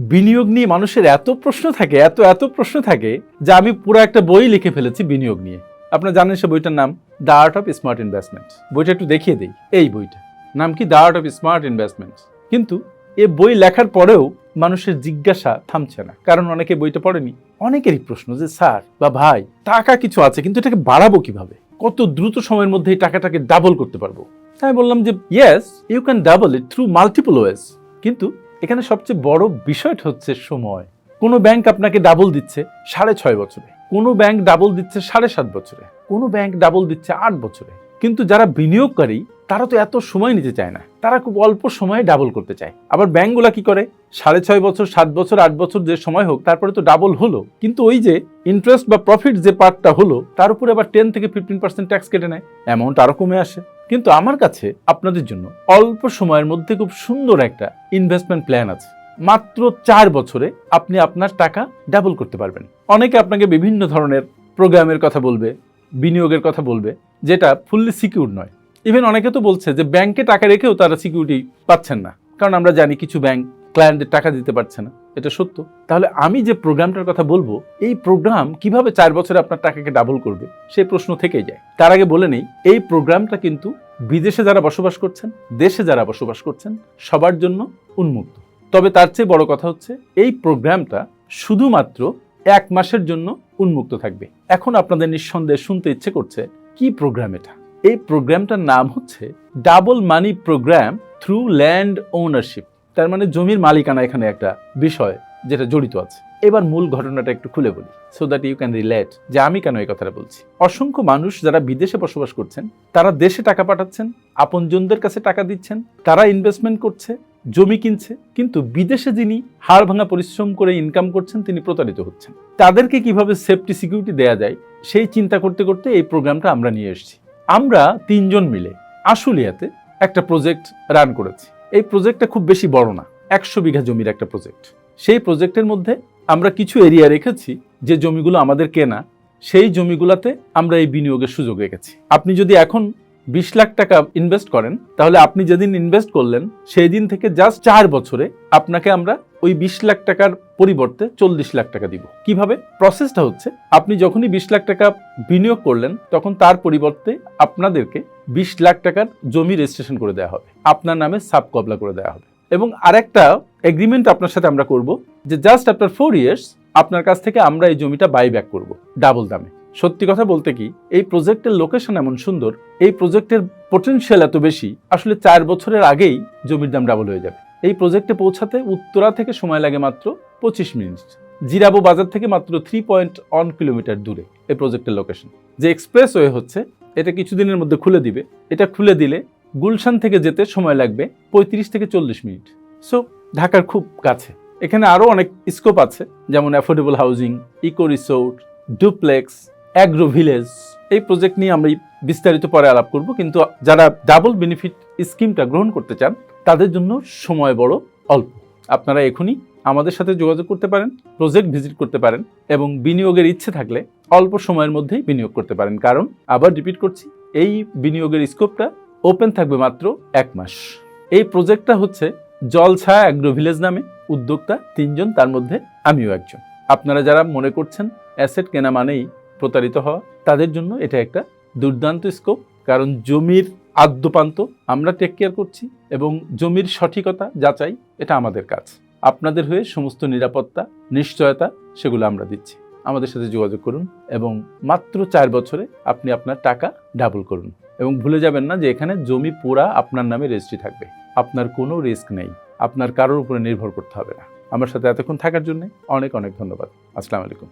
বিনিয়োগ নিয়ে মানুষের এত প্রশ্ন থাকে, এত প্রশ্ন থাকে যে আমি পুরো একটা বই লিখে ফেলেছি বিনিয়োগ নিয়ে। আপনারা জানেন সে বইটার নাম the art of smart investment. বইটা একটু দেখিয়ে দেই। এই বইটা নাম কি? The art of smart investment. কিন্তু এই বই লেখার পরেও মানুষের জিজ্ঞাসা থামছে না, কারণ অনেকে বইটা পড়েনি। অনেকেরই প্রশ্ন যে স্যার বা ভাই, টাকা কিছু আছে কিন্তু এটাকে বাড়াবো কিভাবে, কত দ্রুত সময়ের মধ্যে এই টাকাটাকে ডাবল করতে পারবো? আমি বললাম যে yes, you can double it through multiple ways. কিন্তু এখানে সবচেয়ে বড় বিষয়টা হচ্ছে সময়। কোনো ব্যাংক আপনাকে ডাবল দিচ্ছে 6.5 বছরে, কোনো ব্যাংক ডাবল দিচ্ছে 7.5 বছরে, কোনো ব্যাংক ডাবল দিচ্ছে 8 বছরে। কিন্তু যারা বিনিয়োগকারী তারা তো এত সময় নিতে চায় না, তারা খুব অল্প সময়ে ডাবল করতে চায়। আবার ব্যাংকগুলা কি করে, 6.5 বছর, 7 বছর, 8 বছর যে সময় হোক, তারপরে তো ডাবল হলো, কিন্তু ওই যে ইন্টারেস্ট বা প্রফিট যে পার্টটা হলো তার উপরে আবার 10 থেকে 15% ট্যাক্স কেটে নেয়, অ্যামাউন্ট আরো কমে আসে। কিন্তু আমার কাছে আপনাদের জন্য অল্প সময়ের মধ্যে খুব সুন্দর একটা ইনভেস্টমেন্ট প্ল্যান আছে। মাত্র 4 বছরে আপনি আপনার টাকা ডাবল করতে পারবেন। অনেকে আপনাকে বিভিন্ন ধরনের প্রোগ্রামের কথা বলবে, বিনিয়োগের কথা বলবে, যেটা ফুললি সিকিউর নয়। ইভেন অনেকে তো বলছে যে ব্যাংকে টাকা রেখেও তারা সিকিউরিটি পাচ্ছেন না, কারণ আমরা জানি কিছু ব্যাংক ক্লায়েন্টদের টাকা দিতে পারছে না। এটা সত্য। তাহলে আমি যে প্রোগ্রামটার কথা বলবো, এই প্রোগ্রাম কিভাবে 4 বছরে আপনার টাকাকে ডাবল করবে, সেই প্রশ্ন থেকেই যায়। তার আগে বলে নেই, এই প্রোগ্রামটা কিন্তু বিদেশে যারা বসবাস করছেন, দেশে যারা বসবাস করছেন, সবার জন্য উন্মুক্ত। তবে তার চেয়ে বড় কথা হচ্ছে এই প্রোগ্রামটা শুধুমাত্র 1 মাসের জন্য উন্মুক্ত থাকবে। এখন আপনাদের নিঃসন্দেহে শুনতে ইচ্ছে করছে, কি প্রোগ্রাম এটা? এই প্রোগ্রামটার নাম হচ্ছে ডাবল মানি প্রোগ্রাম থ্রু ল্যান্ড ওনারশিপ। তার মানে জমির মালিকানা এখানে একটা বিষয় যেটা জড়িত আছে। এবার মূল ঘটনাটা একটু খুলে বলি, so that you can relate যে আমি কেন এই কথাটা বলছি। অসংখ্য মানুষ যারা বিদেশে বসবাস করছেন, তারা দেশে টাকা পাঠাচ্ছেন, আপনজনদের কাছে টাকা দিচ্ছেন, তারা ইনভেস্টমেন্ট করছে, জমি কিনছে, কিন্তু বিদেশে যিনি হাড় ভাঙা পরিশ্রম করে ইনকাম করছেন তিনি প্রতারিত হচ্ছেন। তাদেরকে কিভাবে সেফটি সিকিউরিটি দেয়া যায় সেই চিন্তা করতে করতে এই প্রোগ্রামটা আমরা নিয়ে এসেছি। আমরা 3 জন মিলে আশুলিয়াতে একটা প্রজেক্ট রান করেছি। এই প্রজেক্টটা খুব বেশি বড় না, 100 বিঘা জমির একটা প্রজেক্ট। সেই প্রজেক্টের মধ্যে আমরা কিছু এরিয়া রেখেছি যে জমিগুলো আমাদের কেনা, সেই জমিগুলোতে আমরা এই বিনিয়োগের সুযোগ রেখেছি। আপনি যদি এখন 20 লাখ টাকা ইনভেস্ট করেন, তাহলে আপনি যেদিন ইনভেস্ট করলেন সেই দিন থেকে জাস্ট 4 বছরে আপনাকে আমরা ওই 20 লাখ টাকার পরিবর্তে 40 লাখ টাকা দিব। কিভাবে? প্রসেসটা হচ্ছে, আপনি যখনই 20 লাখ টাকা বিনিয়োগ করলেন, তখন তার পরিবর্তে আপনাদেরকে 20 লাখ টাকার জমি রেজিস্ট্রেশন করে দেওয়া হবে, আপনার নামে সাব কবলা করে দেওয়া হবে। এবং আরেকটা এগ্রিমেন্ট আপনার সাথে আমরা করব যে জাস্ট আফটার 4 ইয়ার্স আপনার কাছ থেকে আমরা এই জমিটা বাই ব্যাক করবো ডাবল দামে। সত্যি কথা বলতে কি, এই প্রজেক্টের লোকেশন এমন সুন্দর, এই প্রজেক্টের পোটেনশিয়াল এত বেশি, আসলে 4 বছরের আগেই জমির দাম ডাবল হয়ে যাবে। এই প্রজেক্টে পৌঁছাতে উত্তরা থেকে সময় লাগে মাত্র 25 মিনিট। জিরাবো বাজার থেকে মাত্র 3.1 কিলোমিটার দূরে এই প্রজেক্টের লোকেশন। যে এক্সপ্রেসওয়ে হচ্ছে, এটা কিছুদিনের মধ্যে খুলে দিবে। এটা খুলে দিলে গুলশান থেকে যেতে সময় লাগবে 35 থেকে 40 মিনিট। সো ঢাকার খুব কাছে। এখানে আরও অনেক স্কোপ আছে, যেমন affordable housing, eco resort, duplex, agro village. এই প্রজেক্ট নিয়ে আমরা বিস্তারিত পরে আলাপ করব। কিন্তু যারা ডাবল বেনিফিট স্কিমটা গ্রহণ করতে চান, তাদের জন্য সময় বড় অল্প। আপনারা এখনই আমাদের সাথে যোগাযোগ করতে পারেন, প্রজেক্ট ভিজিট করতে পারেন, এবং বিনিয়োগের ইচ্ছে থাকলে অল্প সময়ের মধ্যেই বিনিয়োগ করতে পারেন। কারণ আবার রিপিট করছি, এই বিনিয়োগের স্কোপটা ওপেন থাকবে মাত্র 1 মাস। এই প্রজেক্টটা হচ্ছে জলছায়া অ্যাগ্রো ভিলেজ নামে, উদ্যোক্তা 3 জন, তার মধ্যে আমিও একজন। আপনারা যারা মনে করছেন অ্যাসেট কেনা মানেই প্রতারিত হওয়া, তাদের জন্য এটা একটা দুর্দান্ত স্কোপ। কারণ জমির আদ্যপান্ত আমরা টেক কেয়ার করছি, এবং জমির সঠিকতা যাচাই এটা আমাদের কাজ। আপনাদের হয়ে সমস্ত নিরাপত্তা, নিশ্চয়তা সেগুলো আমরা দিচ্ছি। আমাদের সাথে যোগাযোগ করুন এবং মাত্র 4 বছরে আপনি আপনার টাকা ডাবল করুন। এবং ভুলে যাবেন না যে এখানে জমি পুরা আপনার নামে রেজিস্ট্রি থাকবে, আপনার কোনো রিস্ক নেই, আপনার কারোর উপরে নির্ভর করতে হবে না। আমার সাথে এতক্ষণ থাকার জন্য অনেক অনেক ধন্যবাদ। আসসালামু আলাইকুম।